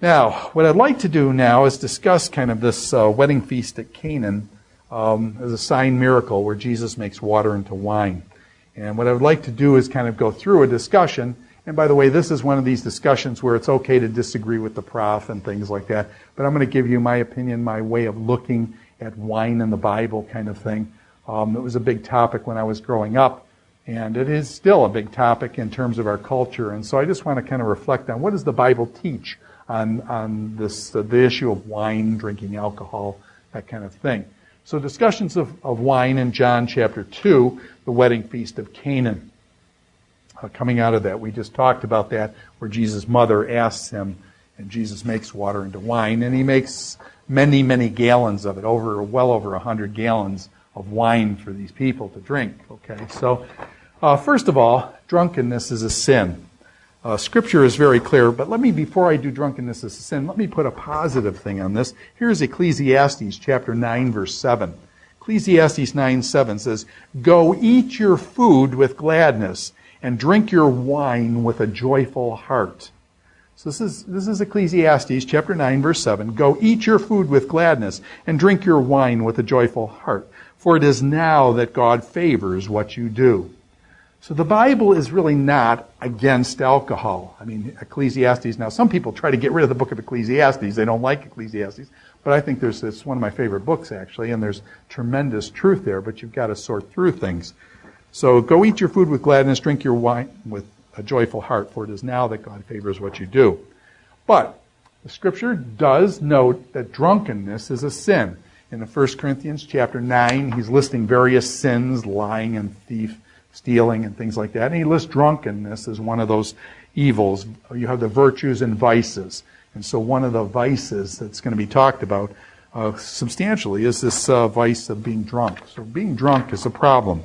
Now, what I'd like to do now is discuss kind of this wedding feast at Canaan as a sign miracle where Jesus makes water into wine. And what I would like to do is kind of go through a discussion. And by the way, this is one of these discussions where it's okay to disagree with the prof and things like that. But I'm going to give you my opinion, my way of looking at wine in the Bible kind of thing. It was a big topic when I was growing up. And it is still a big topic in terms of our culture. And so I just want to kind of reflect on what does the Bible teach on this the issue of wine, drinking alcohol, that kind of thing. So discussions of wine in John chapter 2, the wedding feast of Canaan. Coming out of that, we just talked about that, where Jesus' mother asks him, and Jesus makes water into wine, and he makes many, many gallons of it, well over 100 gallons of wine for these people to drink. Okay, so first of all, drunkenness is a sin. Scripture is very clear, but before I do drunkenness as a sin, let me put a positive thing on this. Here's Ecclesiastes chapter 9, verse 7. Ecclesiastes 9:7 says, "Go eat your food with gladness, and drink your wine with a joyful heart." So this is Ecclesiastes chapter 9, verse 7. "Go eat your food with gladness, and drink your wine with a joyful heart, for it is now that God favors what you do." So the Bible is really not against alcohol. I mean, Ecclesiastes, now some people try to get rid of the book of Ecclesiastes. They don't like Ecclesiastes. But I think it's one of my favorite books, actually, and there's tremendous truth there, but you've got to sort through things. So go eat your food with gladness, drink your wine with a joyful heart, for it is now that God favors what you do. But the Scripture does note that drunkenness is a sin. In 1 Corinthians chapter 9, he's listing various sins, lying and stealing and things like that. And he lists drunkenness as one of those evils. You have the virtues and vices. And so one of the vices that's going to be talked about substantially is this vice of being drunk. So being drunk is a problem.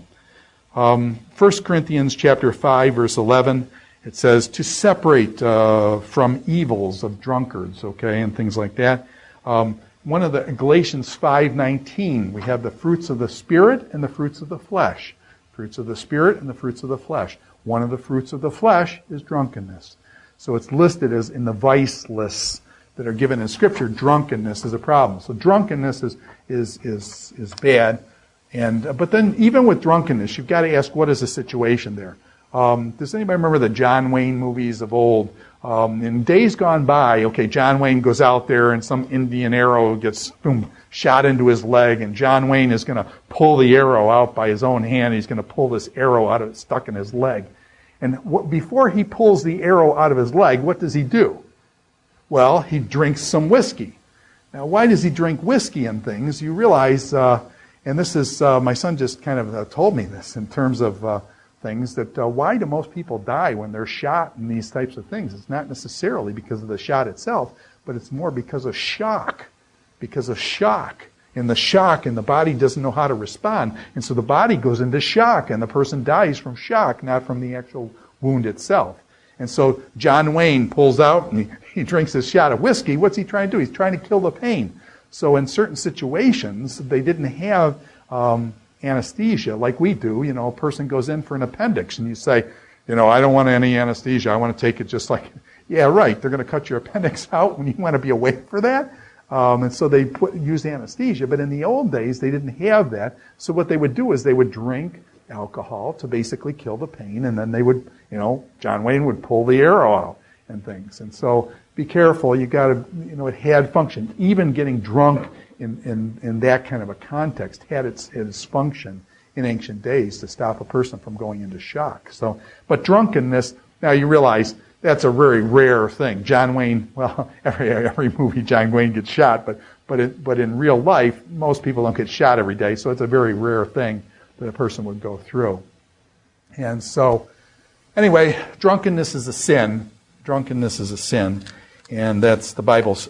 1 Corinthians chapter 5, verse 11, it says to separate from evils of drunkards, okay, and things like that. One of the Galatians 5:19, we have the fruits of the Spirit and the fruits of the flesh. Fruits of the Spirit and the fruits of the flesh. One of the fruits of the flesh is drunkenness. So it's listed as in the vice lists that are given in Scripture. Drunkenness is a problem. So drunkenness is bad. But then even with drunkenness, you've got to ask, what is the situation there? Does anybody remember the John Wayne movies of old? In days gone by, okay, John Wayne goes out there and some Indian arrow gets shot into his leg, and John Wayne is going to pull the arrow out by his own hand. He's going to pull this arrow out of it stuck in his leg. And before he pulls the arrow out of his leg, what does he do? Well, he drinks some whiskey. Now, why does he drink whiskey and things? You realize, and this is, my son just kind of told me this in terms of things, that why do most people die when they're shot and these types of things? It's not necessarily because of the shot itself, but it's more because of shock. Because of shock. And the body doesn't know how to respond. And so the body goes into shock, and the person dies from shock, not from the actual wound itself. And so John Wayne pulls out and he drinks his shot of whiskey. What's he trying to do? He's trying to kill the pain. So in certain situations, they didn't have anesthesia like we do. You know, a person goes in for an appendix, and you say, I don't want any anesthesia. I want to take it just like, yeah, right. They're going to cut your appendix out when you want to be awake for that. And so they use anesthesia. But in the old days, they didn't have that. So what they would do is they would drink alcohol to basically kill the pain, and then they would, John Wayne would pull the arrow out and things. And so be careful. You got to, it had function. Even getting drunk in that kind of a context had its function in ancient days to stop a person from going into shock. So, but drunkenness, now you realize that's a very rare thing. John Wayne, well, every movie John Wayne gets shot, but in real life, most people don't get shot every day, so it's a very rare thing that a person would go through. And so, anyway, drunkenness is a sin. Drunkenness is a sin, and that's the Bible's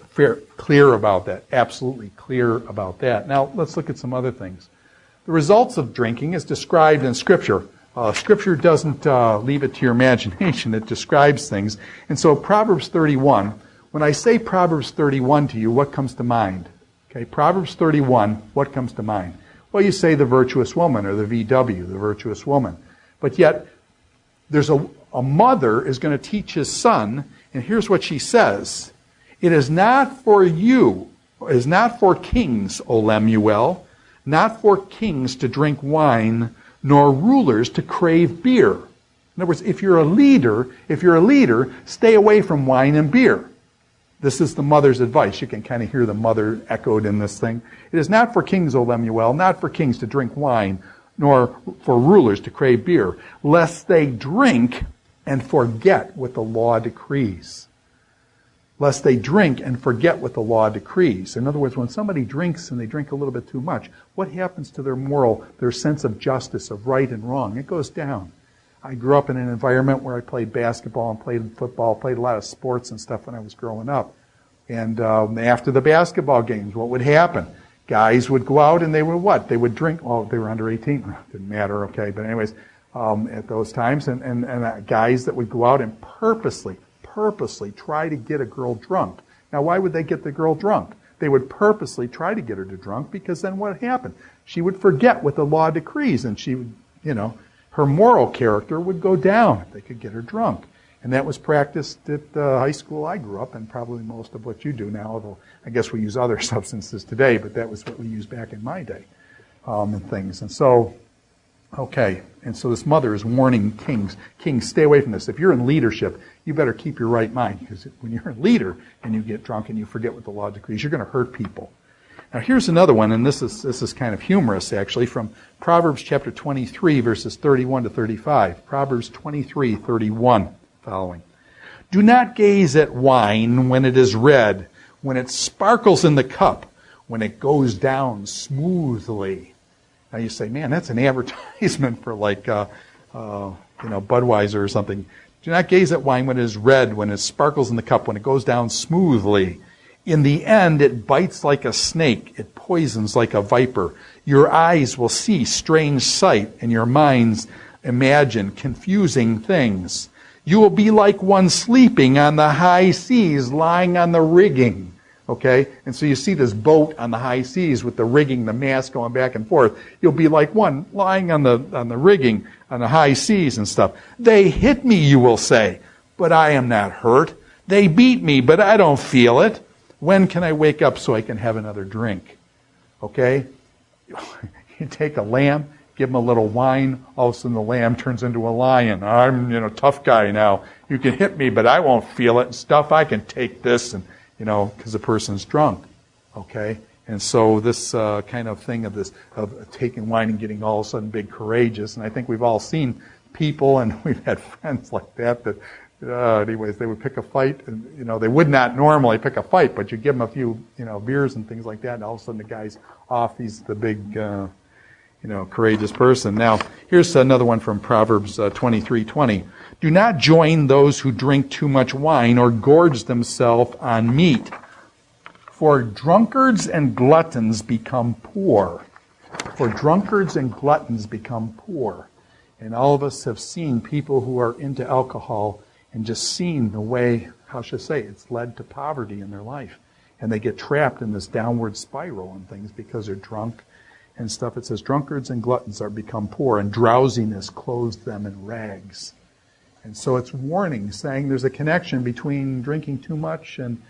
clear about that, absolutely clear about that. Now, let's look at some other things. The results of drinking is described in Scripture. Scripture doesn't leave it to your imagination. It describes things. And so Proverbs 31, when I say Proverbs 31 to you, what comes to mind? Okay, Proverbs 31, what comes to mind? Well, you say the virtuous woman, or the VW, the virtuous woman. But yet, there's a mother is going to teach his son, and here's what she says. It is not for you, it is not for kings, O Lemuel, not for kings to drink wine, nor rulers to crave beer. In other words, if you're a leader, stay away from wine and beer. This is the mother's advice. You can kind of hear the mother echoed in this thing. It is not for kings, O Lemuel, not for kings to drink wine, nor for rulers to crave beer, lest they drink and forget what the law decrees. Lest they drink and forget what the law decrees. In other words, when somebody drinks and they drink a little bit too much, what happens to their sense of justice, of right and wrong? It goes down. I grew up in an environment where I played basketball and played football, played a lot of sports and stuff when I was growing up. And after the basketball games, what would happen? Guys would go out and they would what? They would drink. Oh, they were under 18. Didn't matter, okay. But anyways, at those times, and guys that would go out and purposely try to get a girl drunk. Now, why would they get the girl drunk? They would purposely try to get her to drunk because then what happened? She would forget what the law decrees, and she would, her moral character would go down if they could get her drunk. And that was practiced at the high school I grew up in, probably most of what you do now, although I guess we use other substances today, but that was what we used back in my day and things. And so, okay, and so this mother is warning kings, stay away from this. If you're in leadership, you better keep your right mind, because when you're a leader and you get drunk and you forget what the law decrees, you're going to hurt people. Now here's another one, and this is kind of humorous actually, from Proverbs chapter 23, verses 31 to 35. Proverbs 23, 31 following. Do not gaze at wine when it is red, when it sparkles in the cup, when it goes down smoothly. Now you say, man, that's an advertisement for like, Budweiser or something. Do not gaze at wine when it is red, when it sparkles in the cup, when it goes down smoothly. In the end, it bites like a snake. It poisons like a viper. Your eyes will see strange sight, and your minds imagine confusing things. You will be like one sleeping on the high seas, lying on the rigging. Okay? And so you see this boat on the high seas with the rigging, the mast going back and forth. You'll be like one lying on the rigging, on the high seas and stuff. They hit me, you will say, but I am not hurt. They beat me, but I don't feel it. When can I wake up so I can have another drink? Okay? You take a lamb, give him a little wine, all of a sudden the lamb turns into a lion. I'm, tough guy now. You can hit me, but I won't feel it and stuff. I can take this, and because the person's drunk. Okay? And so this kind of thing of taking wine and getting all of a sudden big courageous, and I think we've all seen people, and we've had friends like that anyways, they would pick a fight, and they would not normally pick a fight, but you give them a few beers and things like that, and all of a sudden the guy's off. He's the big courageous person. Now here's another one from Proverbs 23:20. Do not join those who drink too much wine or gorge themselves on meat, for drunkards and gluttons become poor. For drunkards and gluttons become poor. And all of us have seen people who are into alcohol and just seen the way, it's led to poverty in their life. And they get trapped in this downward spiral and things because they're drunk and stuff. It says, drunkards and gluttons are become poor, and drowsiness clothes them in rags. And so it's warning, saying there's a connection between drinking too much and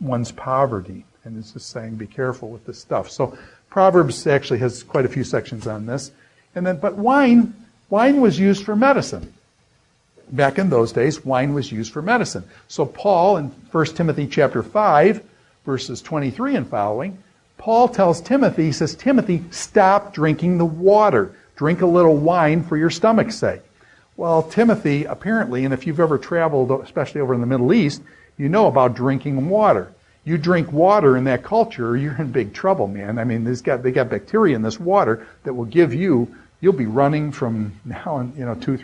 one's poverty. And it's just saying, be careful with this stuff. So Proverbs actually has quite a few sections on this. But wine was used for medicine. Back in those days, wine was used for medicine. So Paul, in 1 Timothy chapter 5, verses 23 and following, Paul tells Timothy, he says, Timothy, stop drinking the water. Drink a little wine for your stomach's sake. Well, Timothy, apparently, and if you've ever traveled, especially over in the Middle East, you know about drinking water. You drink water in that culture, you're in big trouble, man. I mean, they got bacteria in this water that will give you'll be running from now in 2,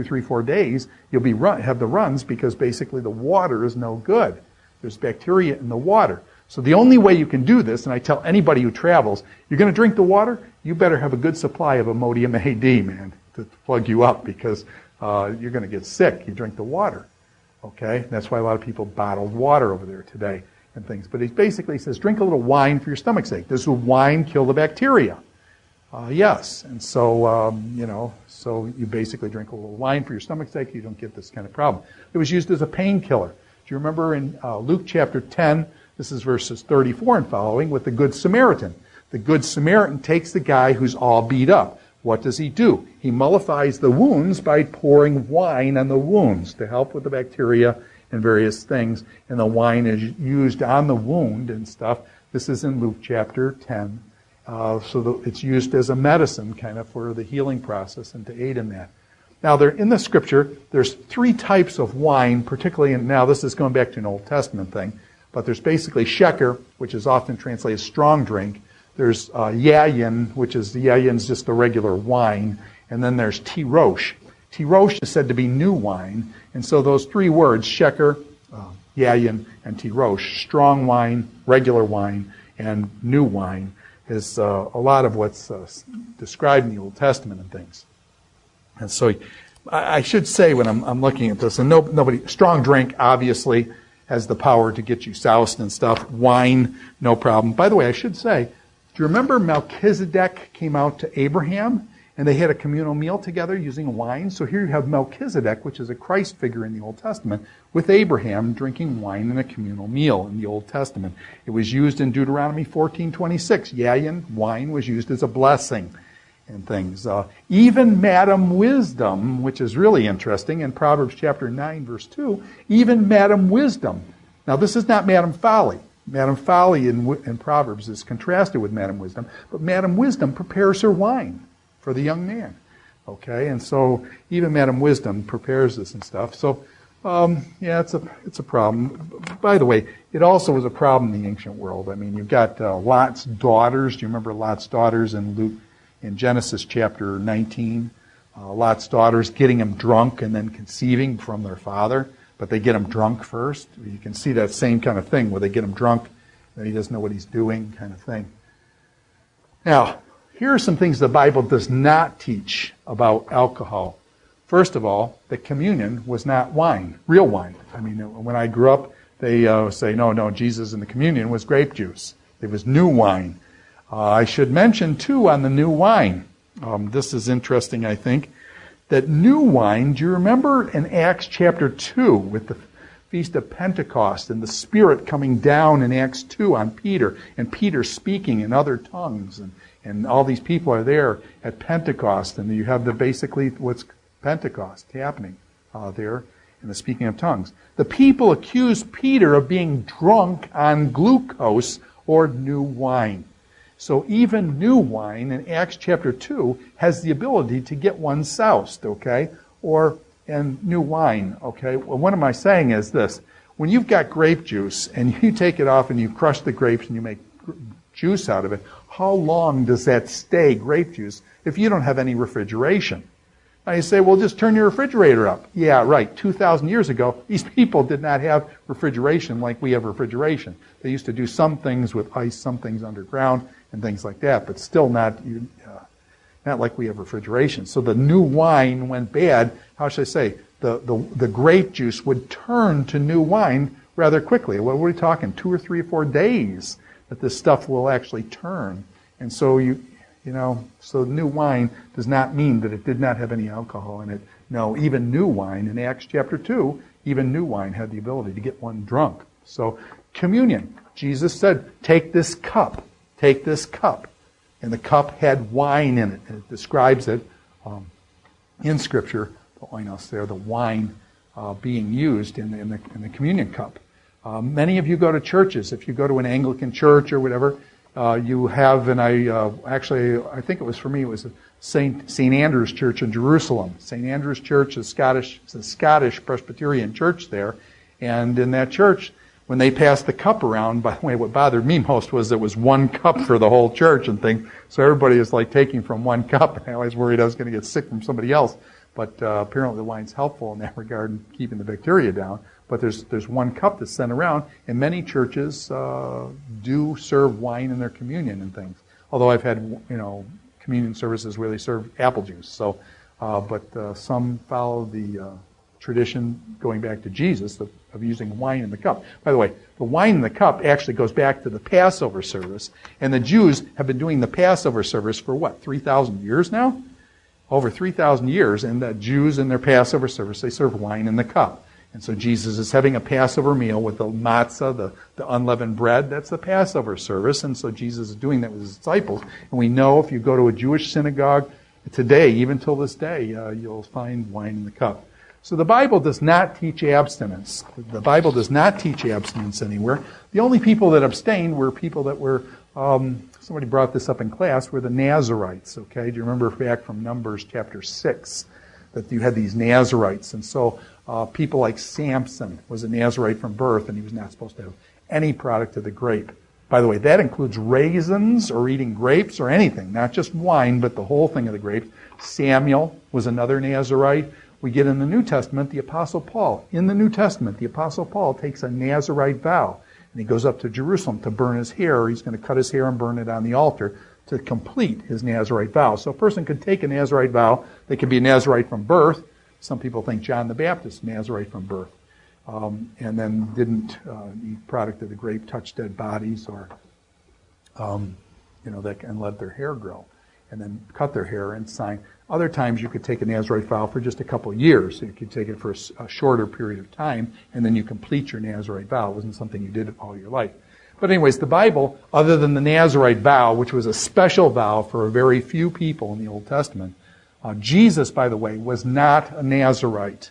3, 4 days. You'll have the runs because basically the water is no good. There's bacteria in the water. So the only way you can do this, and I tell anybody who travels, you're going to drink the water, you better have a good supply of Imodium AD, man, to plug you up, because you're going to get sick. You drink the water. Okay? That's why a lot of people bottled water over there today and things. But he basically says, drink a little wine for your stomach's sake. Does the wine kill the bacteria? Yes. And so, so you basically drink a little wine for your stomach's sake. You don't get this kind of problem. It was used as a painkiller. Do you remember in Luke chapter 10, this is verses 34 and following, with the Good Samaritan? The Good Samaritan takes the guy who's all beat up. What does he do? He mollifies the wounds by pouring wine on the wounds to help with the bacteria and various things. And the wine is used on the wound and stuff. This is in Luke chapter 10. It's used as a medicine kind of for the healing process and to aid in that. Now, in the Scripture, there's 3 types of wine, particularly, and now this is going back to an Old Testament thing, but there's basically sheker, which is often translated strong drink. There's yayin, which is, the yayin's just a regular wine, and then there's tirosh. Tirosh is said to be new wine, and so those 3 words, sheker, yayin, and tirosh, strong wine, regular wine, and new wine, is a lot of what's described in the Old Testament and things. And so I should say when I'm looking at this, and nobody, strong drink obviously has the power to get you soused and stuff. Wine, no problem. By the way, I should say, do you remember Melchizedek came out to Abraham and they had a communal meal together using wine? So here you have Melchizedek, which is a Christ figure in the Old Testament, with Abraham drinking wine in a communal meal in the Old Testament. It was used in Deuteronomy 14:26. Yayin, wine, was used as a blessing and things. Even Madam Wisdom, which is really interesting, in Proverbs chapter 9, verse 2, even Madam Wisdom. Now, this is not Madam Folly. Madam Folly in Proverbs is contrasted with Madam Wisdom, but Madam Wisdom prepares her wine for the young man. Okay, and so even Madam Wisdom prepares this and stuff. So, yeah, it's a problem. By the way, it also was a problem in the ancient world. I mean, you've got Lot's daughters. Do you remember Lot's daughters in Genesis chapter 19? Lot's daughters getting him drunk and then conceiving from their father, but they get him drunk first. You can see that same kind of thing where they get him drunk and he doesn't know what he's doing kind of thing. Now, here are some things the Bible does not teach about alcohol. First of all, the communion was not wine, real wine. I mean, when I grew up, they say, no, Jesus in the communion was grape juice. It was new wine. I should mention, too, on the new wine, this is interesting, I think, that new wine, do you remember in Acts chapter 2 with the Feast of Pentecost and the Spirit coming down in Acts 2 on Peter, and Peter speaking in other tongues, and all these people are there at Pentecost, and you have basically what's Pentecost happening there in the speaking of tongues. The people accused Peter of being drunk on glucose or new wine. So even new wine in Acts chapter 2 has the ability to get one soused, okay? And new wine, okay? Well, what am I saying is this. When you've got grape juice and you take it off and you crush the grapes and you make juice out of it, how long does that stay grape juice if you don't have any refrigeration? Now you say, well, just turn your refrigerator up. Yeah, right. 2,000 years ago, these people did not have refrigeration like we have refrigeration. They used to do some things with ice, some things underground, and things like that, but still not like we have refrigeration. So the new wine went bad. How should I say? The grape juice would turn to new wine rather quickly. What are we talking? 2 or 3 or 4 days that this stuff will actually turn. And so so new wine does not mean that it did not have any alcohol in it. No, even new wine in Acts chapter 2, even new wine had the ability to get one drunk. So communion, Jesus said, take this cup. Take this cup. And the cup had wine in it. And it describes it in Scripture, the oinos there, the wine being used in the communion cup. Many of you go to churches. If you go to an Anglican church or whatever, you have, and I think it was for me, it was St. Andrew's Church in Jerusalem. St. Andrew's Church is a Scottish Presbyterian church there. And in that church, when they passed the cup around, by the way, what bothered me most was it was one cup for the whole church and things. So everybody is like taking from one cup. And I was worried I was going to get sick from somebody else. But apparently the wine's helpful in that regard in keeping the bacteria down. But there's one cup that's sent around, and many churches do serve wine in their communion and things. Although I've had communion services where they serve apple juice. So, but some follow the tradition going back to Jesus of using wine in the cup. By the way, the wine in the cup actually goes back to the Passover service, and the Jews have been doing the Passover service for what, 3,000 years now? Over 3,000 years, and the Jews in their Passover service, they serve wine in the cup. And so Jesus is having a Passover meal with the matzah, the unleavened bread. That's the Passover service. And so Jesus is doing that with his disciples. And we know if you go to a Jewish synagogue today, even till this day, you'll find wine in the cup. So the Bible does not teach abstinence. The Bible does not teach abstinence anywhere. The only people that abstained were people that were, somebody brought this up in class, were the Nazarites. Okay, do you remember back from Numbers chapter 6 that you had these Nazarites? And so people like Samson was a Nazarite from birth, and he was not supposed to have any product of the grape. By the way, that includes raisins or eating grapes or anything, not just wine, but the whole thing of the grapes. Samuel was another Nazarite. We get in the New Testament, the Apostle Paul. In the New Testament, the Apostle Paul takes a Nazarite vow, and he goes up to Jerusalem to burn his hair. He's going to cut his hair and burn it on the altar to complete his Nazarite vow. So a person could take a Nazarite vow. They could be a Nazarite from birth. Some people think John the Baptist, Nazarite from birth. And then didn't eat product of the grape, touch dead bodies, or and let their hair grow, and then cut their hair and sign. Other times you could take a Nazarite vow for just a couple of years. So you could take it for a shorter period of time, and then you complete your Nazarite vow. It wasn't something you did all your life. But anyways, the Bible, other than the Nazarite vow, which was a special vow for a very few people in the Old Testament, Jesus, by the way, was not a Nazarite.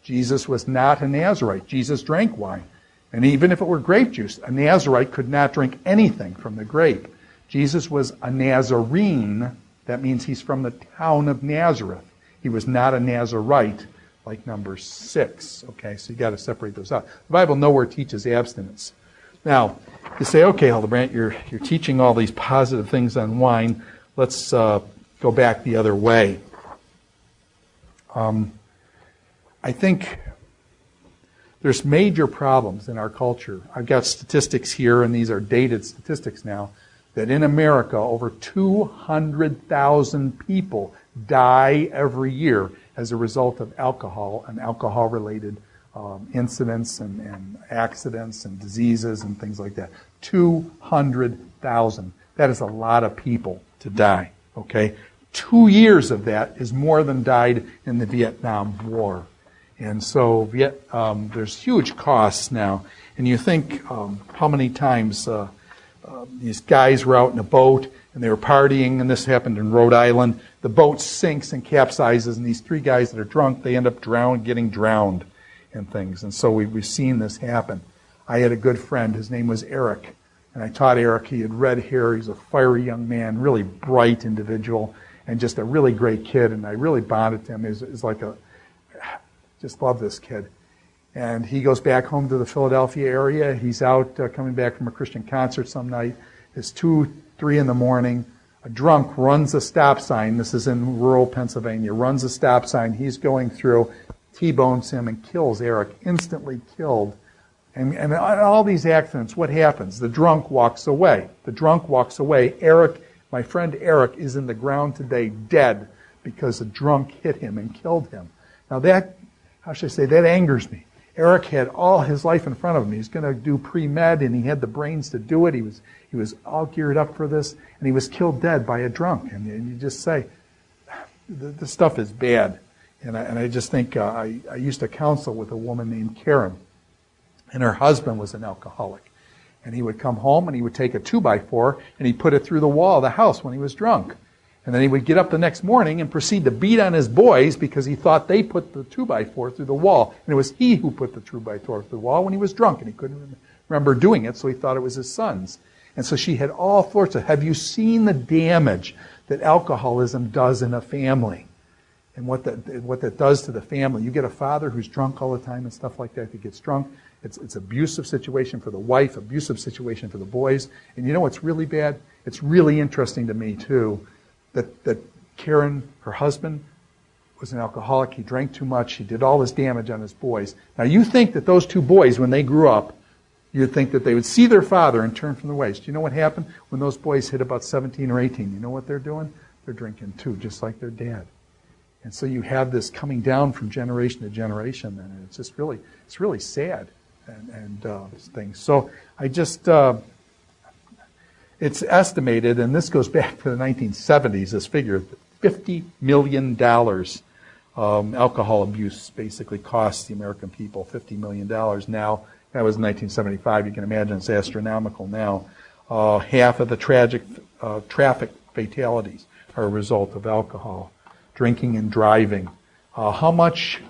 Jesus was not a Nazarite. Jesus drank wine. And even if it were grape juice, a Nazarite could not drink anything from the grape. Jesus was a Nazarene. That means he's from the town of Nazareth. He was not a Nazarite like number 6. Okay, so you got to separate those out. The Bible nowhere teaches abstinence. Now, you say, okay, Hildebrandt, you're teaching all these positive things on wine. Let's go back the other way. I think there's major problems in our culture. I've got statistics here, and these are dated statistics now, that in America, over 200,000 people die every year as a result of alcohol and alcohol-related incidents and accidents and diseases and things like that. 200,000. That is a lot of people to die, okay? 2 years of that is more than died in the Vietnam War. And so there's huge costs now. And you think how many times these guys were out in a boat and they were partying, and this happened in Rhode Island. The boat sinks and capsizes, and these 3 guys that are drunk, they end up getting drowned and things. And so we've seen this happen. I had a good friend. His name was Eric. And I taught Eric. He had red hair. He's a fiery young man, really bright individual, and just a really great kid. And I really bonded to him. He's like just love this kid. And he goes back home to the Philadelphia area. He's out coming back from a Christian concert some night. It's 2, 3 in the morning. A drunk runs a stop sign. This is in rural Pennsylvania. Runs a stop sign. He's going through, T-bones him and kills Eric. Instantly killed. And all these accidents, what happens? The drunk walks away. The drunk walks away. Eric, my friend Eric, is in the ground today dead because the drunk hit him and killed him. Now that, how should I say, that angers me. Eric had all his life in front of him. He was going to do pre-med, and he had the brains to do it. He was all geared up for this, and he was killed dead by a drunk. And you just say, the stuff is bad. And I just think, I used to counsel with a woman named Karen, and her husband was an alcoholic. And he would come home, and he would take a 2x4, and he'd put it through the wall of the house when he was drunk. And then he would get up the next morning and proceed to beat on his boys because he thought they put the 2x4 through the wall. And it was he who put the 2x4 through the wall when he was drunk, and he couldn't remember doing it, so he thought it was his sons. And so she had all sorts of, have you seen the damage that alcoholism does in a family? And what that does to the family. You get a father who's drunk all the time and stuff like that. He gets drunk. It's abusive situation for the wife, abusive situation for the boys. And you know what's really bad? It's really interesting to me, too, that Karen, her husband, was an alcoholic. He drank too much. He did all this damage on his boys. Now, you think that those 2 boys, when they grew up, you'd think that they would see their father and turn from the ways. Do you know what happened? When those boys hit about 17 or 18, you know what they're doing? They're drinking too, just like their dad. And so you have this coming down from generation to generation, and it's just really, it's really sad and things. So I just, it's estimated, and this goes back to the 1970s, this figure, $50 million Alcohol abuse basically costs the American people $50 million now. That was in 1975. You can imagine it's astronomical now. Half of the tragic traffic fatalities are a result of alcohol. Drinking and driving. How much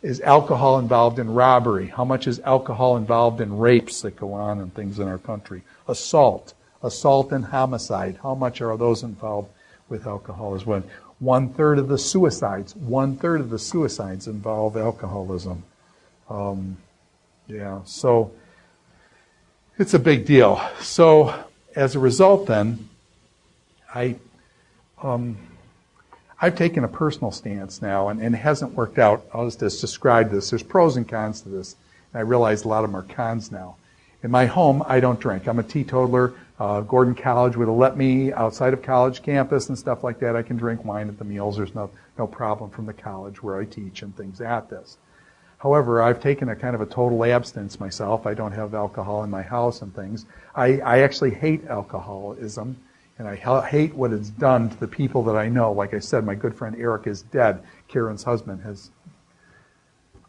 is alcohol involved in robbery? How much is alcohol involved in rapes that go on and things in our country? Assault and homicide. How much are those involved with alcohol as well? 1/3 of the suicides. 1/3 of the suicides involve alcoholism. So it's a big deal. So as a result, then, I've taken a personal stance now, and it hasn't worked out. I'll just describe this. There's pros and cons to this, and I realize a lot of them are cons now. In my home, I don't drink. I'm a teetotaler. Gordon College would have let me outside of college campus and stuff like that. I can drink wine at the meals. There's no problem from the college where I teach and things at this. However, I've taken a kind of a total abstinence myself. I don't have alcohol in my house and things. I actually hate alcoholism, and I hate what it's done to the people that I know. Like I said, my good friend Eric is dead. Karen's husband has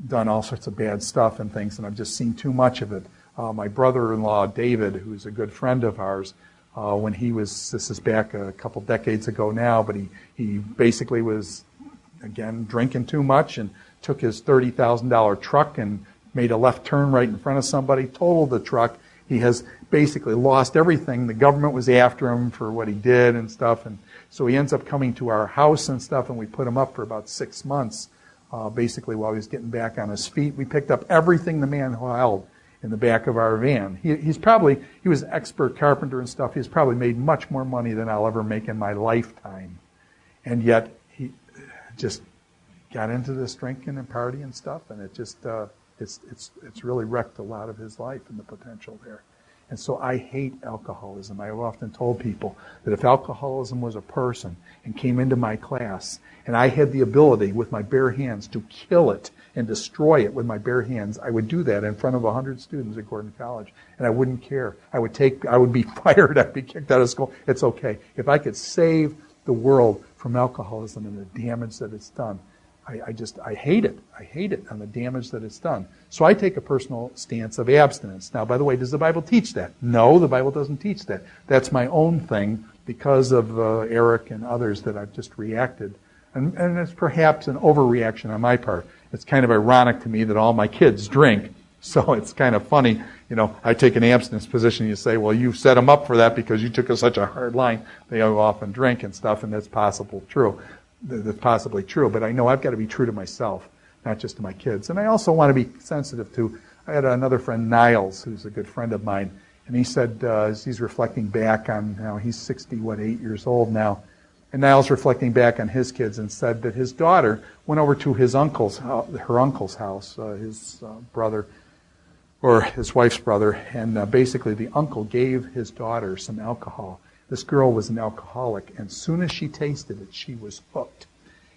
done all sorts of bad stuff and things, and I've just seen too much of it. My brother-in-law, David, who's a good friend of ours, when he was, this is back a couple decades ago now, but he basically was, again, drinking too much and took his $30,000 truck and made a left turn right in front of somebody, totaled the truck. He has basically lost everything. The government was after him for what he did and stuff, and so he ends up coming to our house and stuff, and we put him up for about 6 months, basically while he was getting back on his feet. We picked up everything the man held in the back of our van. He was an expert carpenter and stuff. He's probably made much more money than I'll ever make in my lifetime. And yet he just got into this drinking and party and stuff, and it just it's really wrecked a lot of his life and the potential there. And so I hate alcoholism. I've often told people that if alcoholism was a person and came into my class and I had the ability with my bare hands to kill it and destroy it with my bare hands, I would do that in front of 100 students at Gordon College, and I wouldn't care. I would be fired. I'd be kicked out of school. It's okay. If I could save the world from alcoholism and the damage that it's done, I hate it. I hate it on the damage that it's done. So I take a personal stance of abstinence. Now, by the way, does the Bible teach that? No, the Bible doesn't teach that. That's my own thing because of Eric and others that I've just reacted. And it's perhaps an overreaction on my part. It's kind of ironic to me that all my kids drink. So it's kind of funny, I take an abstinence position. You say, well, you set them up for that because you took such a hard line. They go off and drink and stuff, and that's possibly true. But I know I've got to be true to myself, not just to my kids. And I also want to be sensitive to, I had another friend, Niles, who's a good friend of mine, and he said, as he's reflecting back on, now he's 8 years old now, and Niles reflecting back on his kids and said that his daughter went over to her uncle's house, his brother, or his wife's brother, and basically the uncle gave his daughter some alcohol. This girl was an alcoholic, and as soon as she tasted it, she was hooked.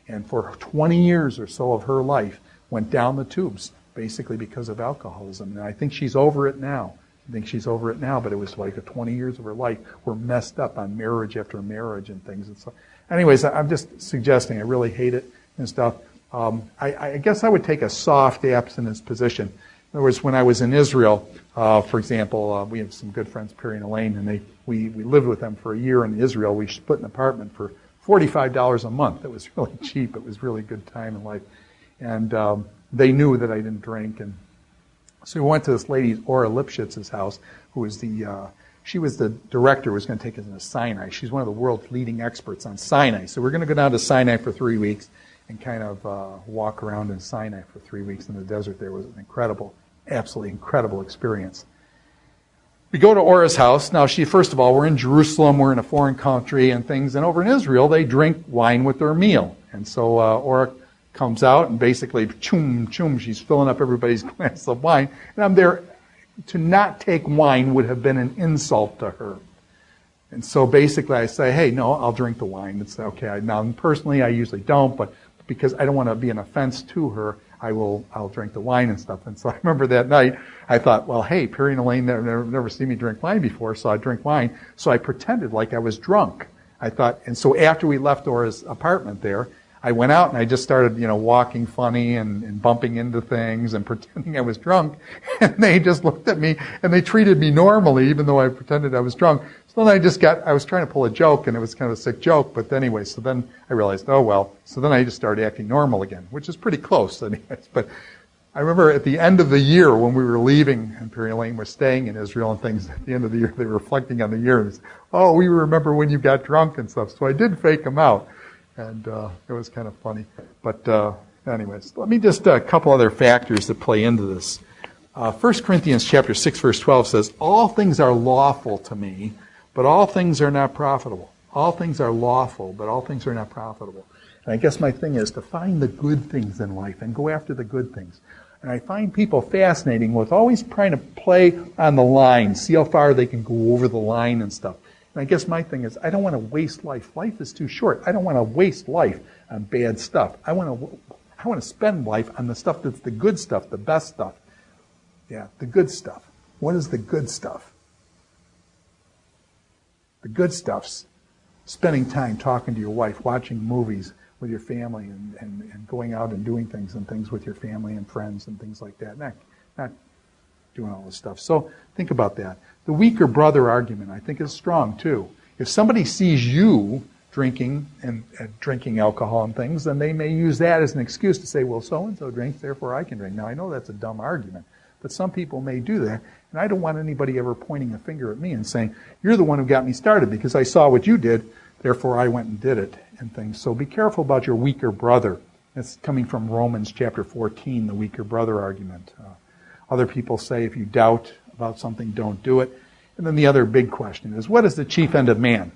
And for 20 years or so of her life, went down the tubes, basically because of alcoholism. And I think she's over it now. But it was like 20 years of her life were messed up on marriage after marriage and things. And so, anyways, I'm just suggesting I really hate it and stuff. I guess I would take a soft abstinence position. In other words, when I was in Israel, for example, we have some good friends, Perry and Elaine, and we lived with them for a year in Israel. We split an apartment for $45 a month. It was really cheap. It was really a good time in life. And they knew that I didn't drink. And so we went to this lady, Ora Lipschitz's house, who was she was the director, was going to take us into Sinai. She's one of the world's leading experts on Sinai. So we're going to go down to Sinai for 3 weeks and kind of walk around in Sinai for 3 weeks in the desert there. It was an absolutely incredible experience. We go to Ora's house. Now, first of all, we're in Jerusalem, we're in a foreign country and things, and over in Israel, they drink wine with their meal. And so Ora comes out and basically, choom, choom, she's filling up everybody's glass of wine. And I'm there. To not take wine would have been an insult to her. And so basically I say, hey, no, I'll drink the wine. It's okay. Now, personally, I usually don't, but because I don't want to be an offense to her, I'll drink the wine and stuff. And so I remember that night, I thought, well, hey, Perry and Elaine never seen me drink wine before, so I drink wine. So I pretended like I was drunk. I thought, and so after we left Ora's apartment there, I went out and I just started, walking funny and bumping into things and pretending I was drunk. And they just looked at me and they treated me normally, even though I pretended I was drunk. So then I was trying to pull a joke, and it was kind of a sick joke. But anyway, so then I realized, oh, well. So then I just started acting normal again, which is pretty close anyways. But I remember at the end of the year when we were leaving Imperial Lane, we're staying in Israel and things, at the end of the year, they were reflecting on the year. And they said, oh, we remember when you got drunk and stuff. So I did fake them out. And it was kind of funny. But anyways, let me just a couple other factors that play into this. 1 Corinthians chapter 6, verse 12 says, all things are lawful to me, but all things are not profitable. All things are lawful, but all things are not profitable. And I guess my thing is to find the good things in life and go after the good things. And I find people fascinating with always trying to play on the line, see how far they can go over the line and stuff. And I guess my thing is I don't want to waste life. Life is too short. I don't want to waste life on bad stuff. I want to spend life on the stuff that's the good stuff, the best stuff. Yeah, the good stuff. What is the good stuff? The good stuff's spending time talking to your wife, watching movies with your family, and going out and doing things with your family and friends and things like that. Not doing all this stuff. So think about that. The weaker brother argument, I think, is strong too. If somebody sees you drinking and drinking alcohol and things, then they may use that as an excuse to say, well, so-and-so drinks, therefore I can drink. Now, I know that's a dumb argument, but some people may do that, and I don't want anybody ever pointing a finger at me and saying, you're the one who got me started because I saw what you did, therefore I went and did it, and things. So be careful about your weaker brother. That's coming from Romans chapter 14, the weaker brother argument. Other people say if you doubt about something, don't do it. And then the other big question is, what is the chief end of man?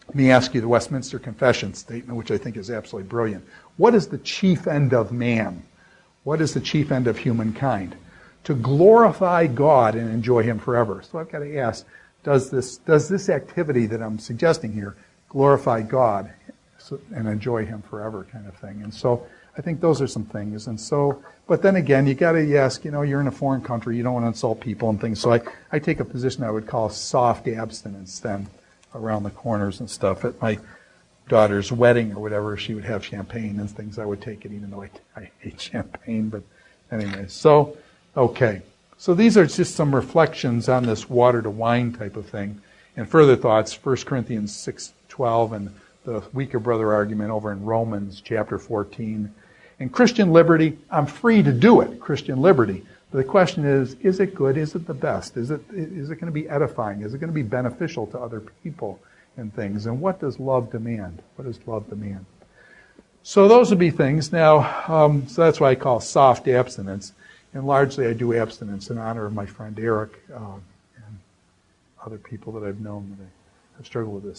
Let me ask you the Westminster Confession statement, which I think is absolutely brilliant. What is the chief end of man? What is the chief end of humankind? To glorify God and enjoy Him forever. So I've got to ask, does this activity that I'm suggesting here glorify God and enjoy Him forever kind of thing? And so I think those are some things. And so, but then again, you got to ask, you're in a foreign country, you don't want to insult people and things. So I take a position I would call soft abstinence then around the corners and stuff. At my daughter's wedding or whatever, she would have champagne and things. I would take it even though I hate champagne. But anyway, so, okay. So these are just some reflections on this water to wine type of thing. And further thoughts, 1 Corinthians 6:12 and the weaker brother argument over in Romans chapter 14. And Christian liberty, I'm free to do it, Christian liberty. But the question is it good? Is it the best? Is it going to be edifying? Is it going to be beneficial to other people and things? And what does love demand? What does love demand? So those would be things. Now, so that's why I call soft abstinence. And largely I do abstinence in honor of my friend Eric and other people that I've known that have struggled with this.